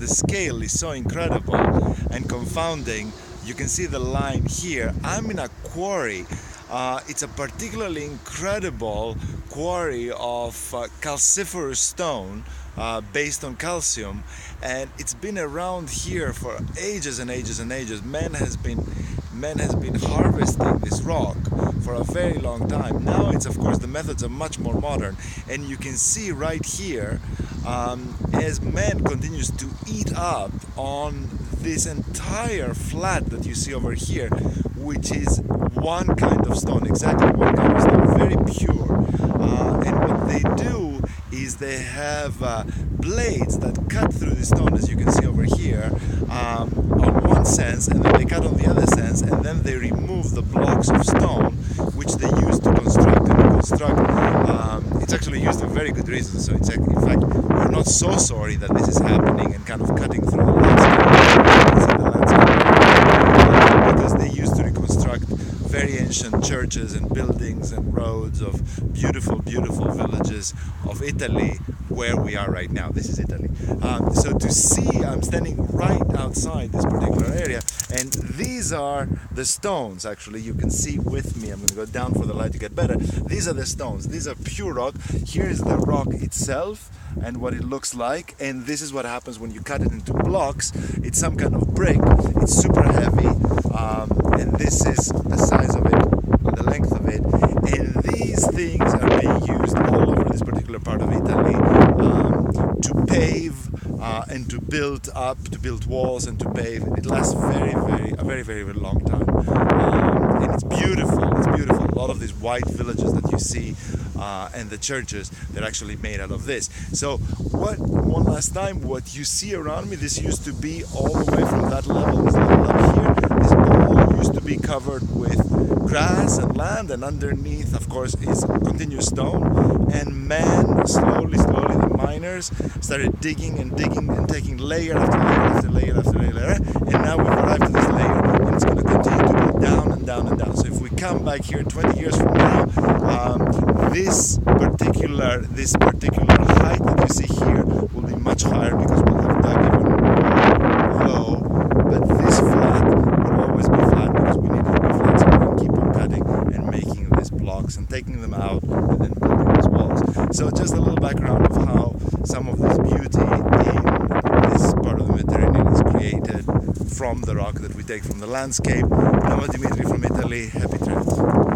the scale is so incredible and confounding. You can see the line here. I'm in a quarry. It's a particularly incredible quarry of calciferous stone based on calcium, and it's been around here for ages and ages and ages. Man has been harvesting this rock for a very long time. Now it's, of course, the methods are much more modern, and you can see right here as man continues to eat up on this entire flat that you see over here, which is one kind of stone, exactly one kind of stone, very pure. And what they do is they have blades that cut through the stone, as you can see over here, on one sense, and then they cut on the other sense, and then they remove the blocks of stone which they use to construct. It's actually used for very good reasons. So it's, in fact, we're not so sorry that this is happening and kind of cutting through the landscape, because they used to reconstruct very ancient churches and buildings and roads of beautiful, beautiful villages of Italy, where we are right now. This is Italy. So to see, I'm standing right outside this particular area, and these are the stones. Actually, you can see with me. I'm going to go down for the light to get better. These are the stones. These are pure rock. Here is the rock itself and what it looks like, and this is what happens when you cut it into blocks. It's some kind of brick. It's super heavy, and this is the size of it, the length of it, and these things are being used all over this particular part of Italy to pave and to build up, to build walls and to pave. It lasts a very long time, and it's beautiful. It's beautiful. A lot of these white villages that you see and the churches, they're actually made out of this. So one last time, what you see around me, this used to be all the way from that level, this level up here, this all used to be covered with grass and land, and underneath, of course, is continuous stone. And man, slowly, the miners started digging and taking layer after layer after layer, and now we've arrived to this layer, and it's going to continue to go down and down and down. So if we come back here 20 years from now, this particular height that you see here will be much higher, because we'll have dug even low, but this flat will always be flat, because we need it to be flat so we can keep on cutting and making these blocks and taking them out and then building these walls. So just a little background of how some of this beauty in this part of the Mediterranean is created from the rock that we take from the landscape. I'm Dimitri from Italy. Happy travels.